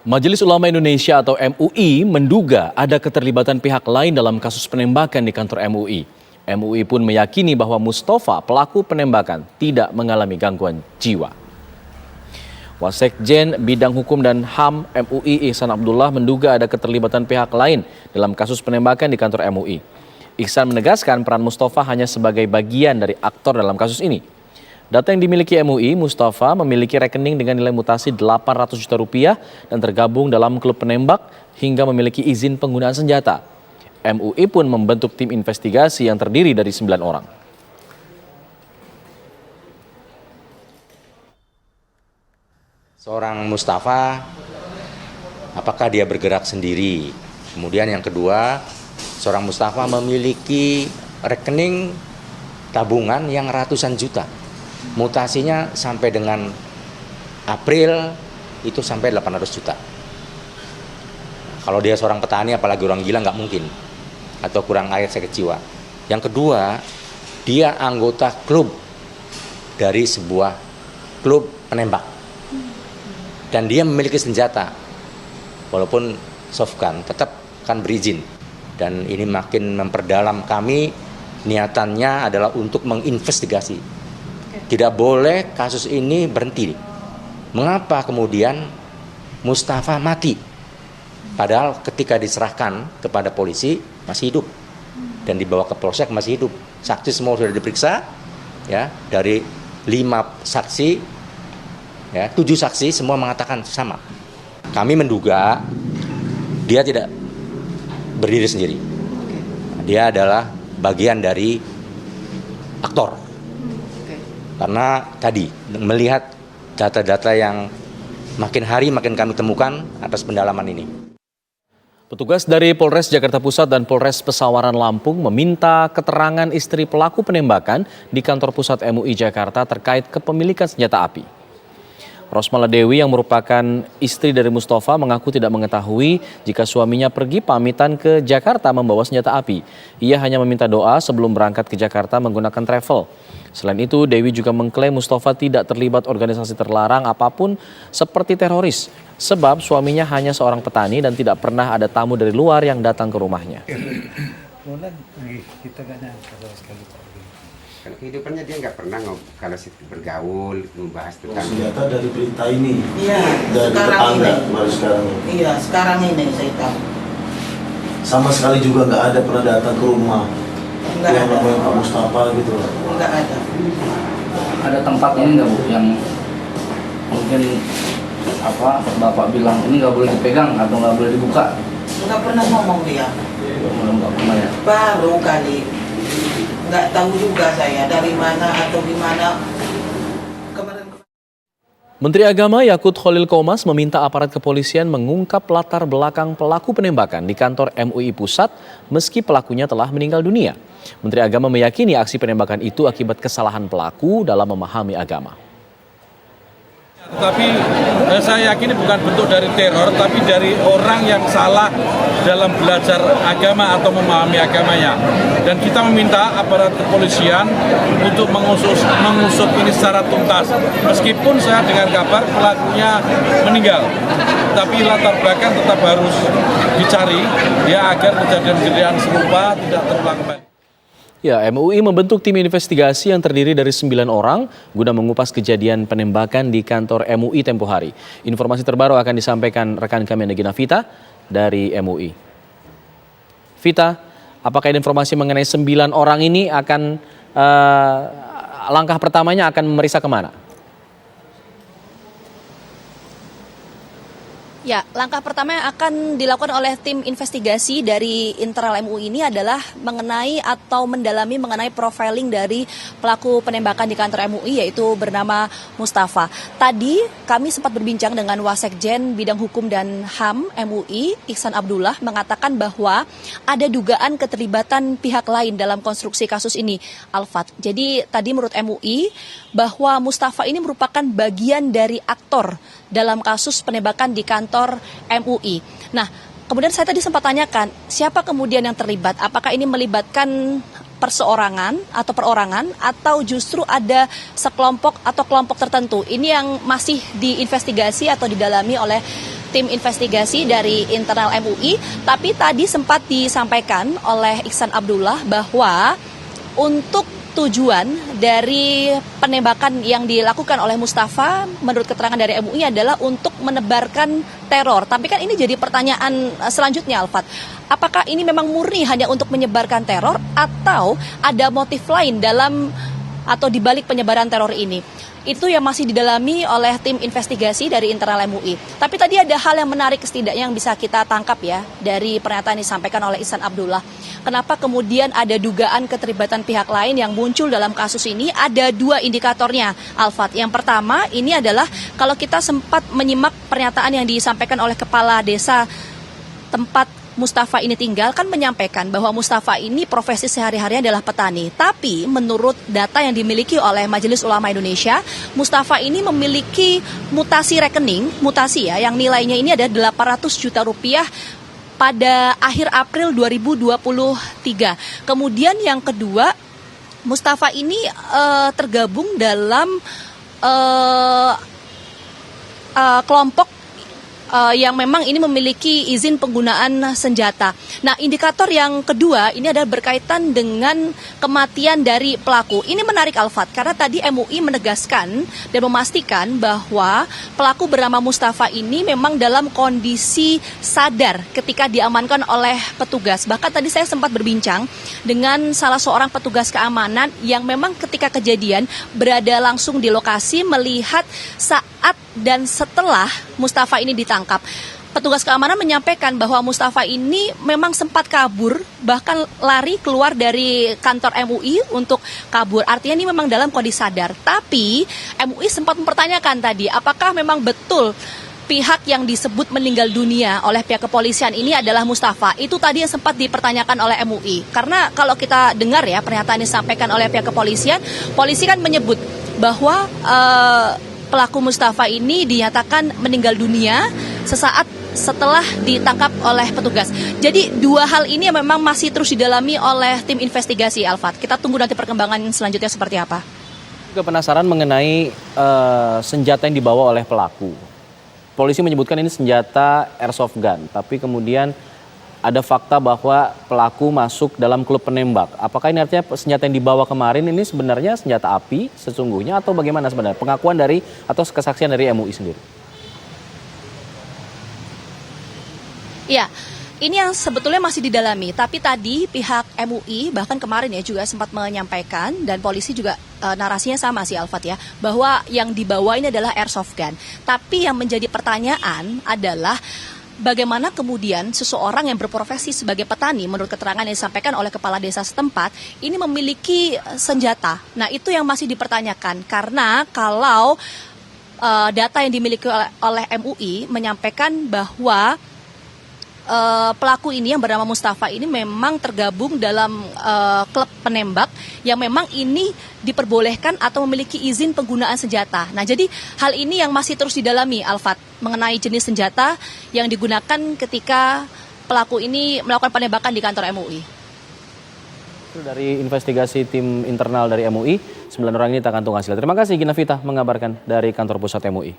Majelis Ulama Indonesia atau MUI menduga ada keterlibatan pihak lain dalam kasus penembakan di kantor MUI. MUI pun meyakini bahwa Mustafa, pelaku penembakan, tidak mengalami gangguan jiwa. Wasekjen Bidang Hukum dan HAM MUI Ihsan Abdullah menduga ada keterlibatan pihak lain dalam kasus penembakan di kantor MUI. Ihsan menegaskan peran Mustafa hanya sebagai bagian dari aktor dalam kasus ini. Data yang dimiliki MUI, Mustafa memiliki rekening dengan nilai mutasi 800 juta rupiah dan tergabung dalam klub penembak hingga memiliki izin penggunaan senjata. MUI pun membentuk tim investigasi yang terdiri dari 9 orang. Seorang Mustafa, apakah dia bergerak sendiri? Kemudian yang kedua, seorang Mustafa memiliki rekening tabungan yang ratusan juta. Mutasinya sampai dengan April itu sampai 800 juta. Kalau dia seorang petani apalagi orang gila nggak mungkin. Atau kurang air sakit jiwa. Yang kedua, dia anggota klub dari sebuah klub penembak. Dan dia memiliki senjata. Walaupun softgun tetap kan berizin. Dan ini makin memperdalam kami, niatannya adalah untuk menginvestigasi. Tidak boleh kasus ini berhenti. Mengapa kemudian Mustafa mati? Padahal ketika diserahkan kepada polisi masih hidup dan dibawa ke polsek masih hidup. Saksi semua sudah diperiksa, ya, dari 5 saksi, ya, 7 saksi semua mengatakan sama. Kami menduga dia tidak berdiri sendiri. Dia adalah bagian dari aktor. Karena tadi melihat data-data yang makin hari makin kami temukan atas pendalaman ini. Petugas dari Polres Jakarta Pusat dan Polres Pesawaran Lampung meminta keterangan istri pelaku penembakan di kantor pusat MUI Jakarta terkait kepemilikan senjata api. Rosmala Dewi yang merupakan istri dari Mustafa mengaku tidak mengetahui jika suaminya pergi pamitan ke Jakarta membawa senjata api. Ia hanya meminta doa sebelum berangkat ke Jakarta menggunakan travel. Selain itu, Dewi juga mengklaim Mustafa tidak terlibat organisasi terlarang apapun seperti teroris. Sebab suaminya hanya seorang petani dan tidak pernah ada tamu dari luar yang datang ke rumahnya. Kita gak nyangka sama sekali. Kalau kehidupannya dia nggak pernah kalau bergaul membahas tentang senjata dari berita ini. Iya, dari sekarang tetangga, ini. baru sekarang ini. Iya, sekarang ini saya tahu. Sama sekali juga nggak ada pernah datang ke rumah. Nggak yang ada. namanya Pak Mustafa gitu. Nggak ada. Ada tempat ini nggak Bu yang mungkin Bapak bilang ini nggak boleh dipegang atau nggak boleh dibuka? Nggak pernah ngomong dia. Nggak pernah ya. Baru kali. Nggak tahu juga saya dari mana atau gimana. Menteri Agama Yakut Khalil Qomas meminta aparat kepolisian mengungkap latar belakang pelaku penembakan di kantor MUI Pusat meski pelakunya telah meninggal dunia. Menteri Agama meyakini aksi penembakan itu akibat kesalahan pelaku dalam memahami agama. Tapi saya yakin bukan bentuk dari teror, tapi dari orang yang salah dalam belajar agama atau memahami agamanya. Dan kita meminta aparat kepolisian untuk mengusut ini secara tuntas. Meskipun saya dengar kabar pelakunya meninggal, tapi latar belakang tetap harus dicari ya agar kejadian-kejadian serupa tidak terulang kembali. Ya, MUI membentuk tim investigasi yang terdiri dari 9 orang guna mengupas kejadian penembakan di kantor MUI tempo hari. Informasi terbaru akan disampaikan rekan kami Negina Vita dari MUI. Vita, apakah ada informasi mengenai 9 orang ini akan langkah pertamanya akan memeriksa kemana? Ya, langkah pertama yang akan dilakukan oleh tim investigasi dari internal MUI ini adalah mengenai atau mendalami mengenai profiling dari pelaku penembakan di kantor MUI yaitu bernama Mustafa. Tadi kami sempat berbincang dengan Wasekjen Bidang Hukum dan HAM MUI Ihsan Abdullah mengatakan bahwa ada dugaan keterlibatan pihak lain dalam konstruksi kasus ini, Alfat. Jadi tadi menurut MUI bahwa Mustafa ini merupakan bagian dari aktor dalam kasus penembakan di kantor MUI. Nah, kemudian saya tadi sempat tanyakan, siapa kemudian yang terlibat? Apakah ini melibatkan perseorangan atau perorangan atau justru ada sekelompok atau kelompok tertentu? Ini yang masih diinvestigasi atau didalami oleh tim investigasi dari internal MUI, tapi tadi sempat disampaikan oleh Ihsan Abdullah bahwa untuk tujuan dari penembakan yang dilakukan oleh Mustafa menurut keterangan dari MUI adalah untuk menebarkan teror. Tapi kan ini jadi pertanyaan selanjutnya, Alfat. Apakah ini memang murni hanya untuk menyebarkan teror atau ada motif lain dalam atau dibalik penyebaran teror ini? Itu yang masih didalami oleh tim investigasi dari internal MUI. Tapi tadi ada hal yang menarik setidaknya yang bisa kita tangkap ya dari pernyataan yang disampaikan oleh Ihsan Abdullah. Kenapa kemudian ada dugaan keterlibatan pihak lain yang muncul dalam kasus ini? Ada 2 indikatornya, Alfat. Yang pertama ini adalah kalau kita sempat menyimak pernyataan yang disampaikan oleh kepala desa tempat Mustafa ini tinggal, kan menyampaikan bahwa Mustafa ini profesi sehari-harinya adalah petani. Tapi menurut data yang dimiliki oleh Majelis Ulama Indonesia, Mustafa ini memiliki mutasi rekening, mutasi ya, yang nilainya ini ada 800 juta rupiah pada akhir April 2023. Kemudian yang kedua, Mustafa ini tergabung dalam kelompok yang memang ini memiliki izin penggunaan senjata. Nah, indikator yang kedua ini adalah berkaitan dengan kematian dari pelaku. Ini menarik, Alfat, karena tadi MUI menegaskan dan memastikan bahwa pelaku bernama Mustafa ini memang dalam kondisi sadar ketika diamankan oleh petugas. Bahkan tadi saya sempat berbincang dengan salah seorang petugas keamanan yang memang ketika kejadian berada langsung di lokasi melihat saat dan setelah Mustafa ini ditangkap. Petugas keamanan menyampaikan bahwa Mustafa ini memang sempat kabur, bahkan lari keluar dari kantor MUI untuk kabur. Artinya ini memang dalam kondisi sadar. Tapi MUI sempat mempertanyakan tadi, apakah memang betul pihak yang disebut meninggal dunia oleh pihak kepolisian ini adalah Mustafa? Itu tadi yang sempat dipertanyakan oleh MUI. Karena kalau kita dengar ya pernyataan yang disampaikan oleh pihak kepolisian, polisi kan menyebut bahwa pelaku Mustafa ini dinyatakan meninggal dunia sesaat setelah ditangkap oleh petugas. Jadi 2 hal ini yang memang masih terus didalami oleh tim investigasi, Alfat. Kita tunggu nanti perkembangan selanjutnya seperti apa. Juga penasaran mengenai senjata yang dibawa oleh pelaku. Polisi menyebutkan ini senjata airsoft gun, tapi kemudian ada fakta bahwa pelaku masuk dalam klub penembak. Apakah ini artinya senjata yang dibawa kemarin ini sebenarnya senjata api sesungguhnya atau bagaimana sebenarnya? Pengakuan dari atau kesaksian dari MUI sendiri? Ya, ini yang sebetulnya masih didalami. Tapi tadi pihak MUI bahkan kemarin ya juga sempat menyampaikan dan polisi juga narasinya sama sih, Alfat ya, bahwa yang dibawa ini adalah airsoft gun. Tapi yang menjadi pertanyaan adalah bagaimana kemudian seseorang yang berprofesi sebagai petani menurut keterangan yang disampaikan oleh kepala desa setempat ini memiliki senjata. Nah, itu yang masih dipertanyakan karena kalau data yang dimiliki oleh MUI menyampaikan bahwa pelaku ini yang bernama Mustafa ini memang tergabung dalam klub penembak yang memang ini diperbolehkan atau memiliki izin penggunaan senjata. Nah, jadi hal ini yang masih terus didalami, Alfat, mengenai jenis senjata yang digunakan ketika pelaku ini melakukan penembakan di kantor MUI. Dari investigasi tim internal dari MUI, 9 orang ini tak kantung hasil. Terima kasih Gina Vita mengabarkan dari kantor pusat MUI.